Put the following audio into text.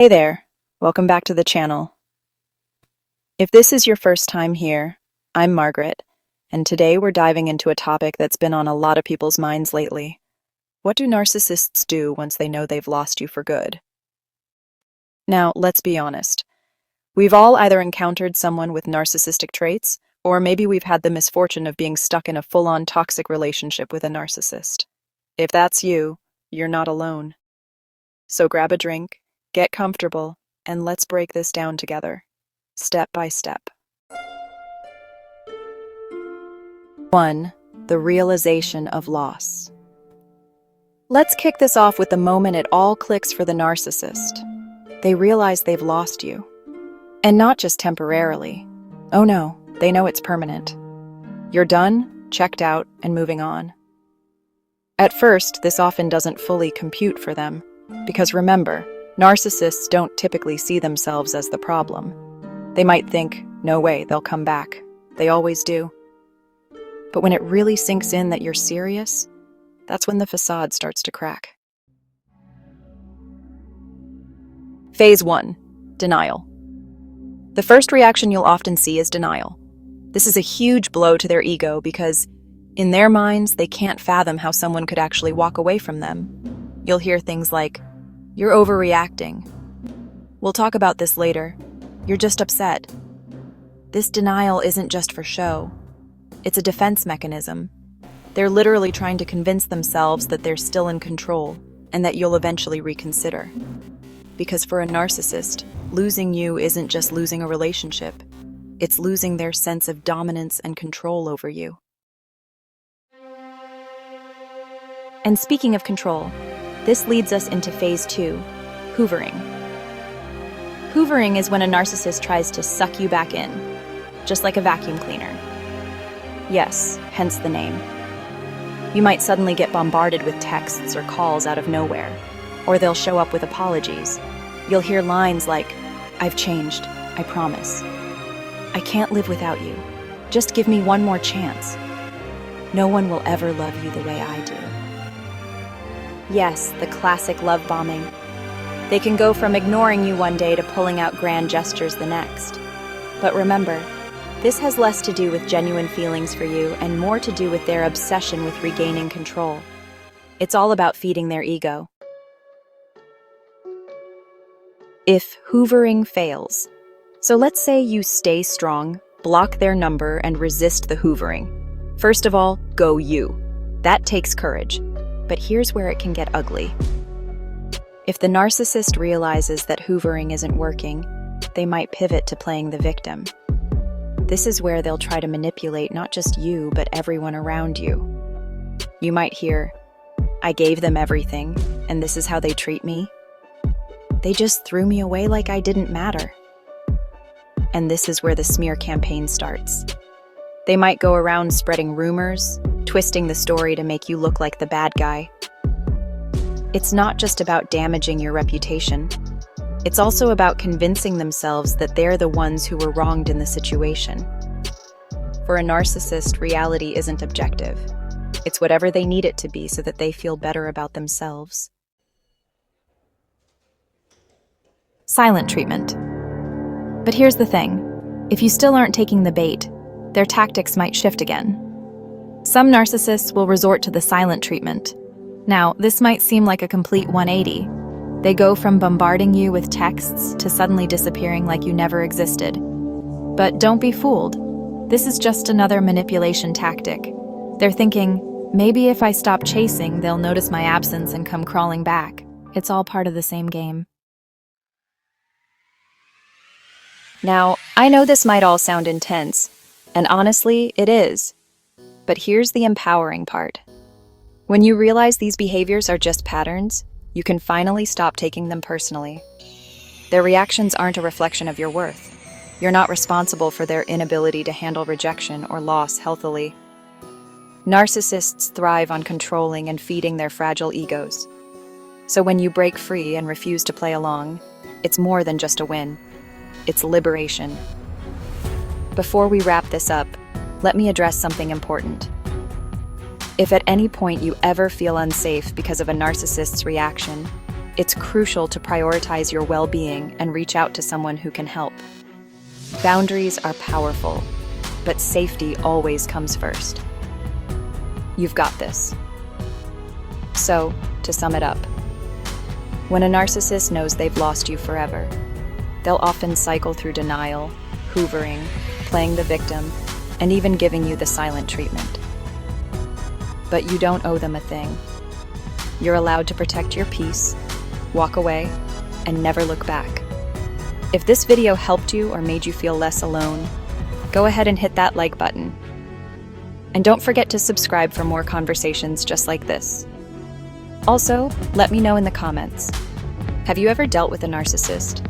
Hey there, welcome back to the channel. If this is your first time here, I'm Margaret, and today we're diving into a topic that's been on a lot of people's minds lately. What do narcissists do once they know they've lost you for good? Now, let's be honest. We've all either encountered someone with narcissistic traits, or maybe we've had the misfortune of being stuck in a full-on toxic relationship with a narcissist. If that's you, you're not alone. So grab a drink, get comfortable, and let's break this down together, step by step. 1. The realization of loss. Let's kick this off with the moment it all clicks for the narcissist. They realize they've lost you. And not just temporarily. Oh no, they know it's permanent. You're done, checked out, and moving on. At first, this often doesn't fully compute for them, because remember, narcissists don't typically see themselves as the problem. They might think, no way, they'll come back. They always do. But when it really sinks in that you're serious, that's when the facade starts to crack. Phase 1. Denial. The first reaction you'll often see is denial. This is a huge blow to their ego because, in their minds, they can't fathom how someone could actually walk away from them. You'll hear things like, "You're overreacting. We'll talk about this later. You're just upset." This denial isn't just for show. It's a defense mechanism. They're literally trying to convince themselves that they're still in control and that you'll eventually reconsider. Because for a narcissist, losing you isn't just losing a relationship. It's losing their sense of dominance and control over you. And speaking of control, this leads us into phase 2, hoovering. Hoovering is when a narcissist tries to suck you back in, just like a vacuum cleaner. Yes, hence the name. You might suddenly get bombarded with texts or calls out of nowhere, or they'll show up with apologies. You'll hear lines like, "I've changed, I promise. I can't live without you. Just give me one more chance. No one will ever love you the way I do." Yes, the classic love bombing. They can go from ignoring you one day to pulling out grand gestures the next. But remember, this has less to do with genuine feelings for you and more to do with their obsession with regaining control. It's all about feeding their ego. If hoovering fails, so let's say you stay strong, block their number, and resist the hoovering. First of all, go you. That takes courage. But here's where it can get ugly. If the narcissist realizes that hoovering isn't working, they might pivot to playing the victim. This is where they'll try to manipulate not just you, but everyone around you. You might hear, "I gave them everything, and this is how they treat me. They just threw me away like I didn't matter." And this is where the smear campaign starts. They might go around spreading rumors, twisting the story to make you look like the bad guy. It's not just about damaging your reputation. It's also about convincing themselves that they're the ones who were wronged in the situation. For a narcissist, reality isn't objective. It's whatever they need it to be so that they feel better about themselves. Silent treatment. But here's the thing. If you still aren't taking the bait, their tactics might shift again. Some narcissists will resort to the silent treatment. Now, this might seem like a complete 180. They go from bombarding you with texts to suddenly disappearing like you never existed. But don't be fooled. This is just another manipulation tactic. They're thinking, maybe if I stop chasing, they'll notice my absence and come crawling back. It's all part of the same game. Now, I know this might all sound intense, and honestly, it is. But here's the empowering part. When you realize these behaviors are just patterns, you can finally stop taking them personally. Their reactions aren't a reflection of your worth. You're not responsible for their inability to handle rejection or loss healthily. Narcissists thrive on controlling and feeding their fragile egos. So when you break free and refuse to play along, it's more than just a win. It's liberation. Before we wrap this up, let me address something important. If at any point you ever feel unsafe because of a narcissist's reaction, It's crucial to prioritize your well-being and reach out to someone who can help. Boundaries are powerful, but safety always comes first. You've got this. So, to sum it up, when a narcissist knows they've lost you forever, they'll often cycle through denial, hoovering, playing the victim, and even giving you the silent treatment. But you don't owe them a thing. You're allowed to protect your peace, walk away, and never look back. If this video helped you or made you feel less alone, go ahead and hit that like button. And don't forget to subscribe for more conversations just like this. Also, let me know in the comments. Have you ever dealt with a narcissist?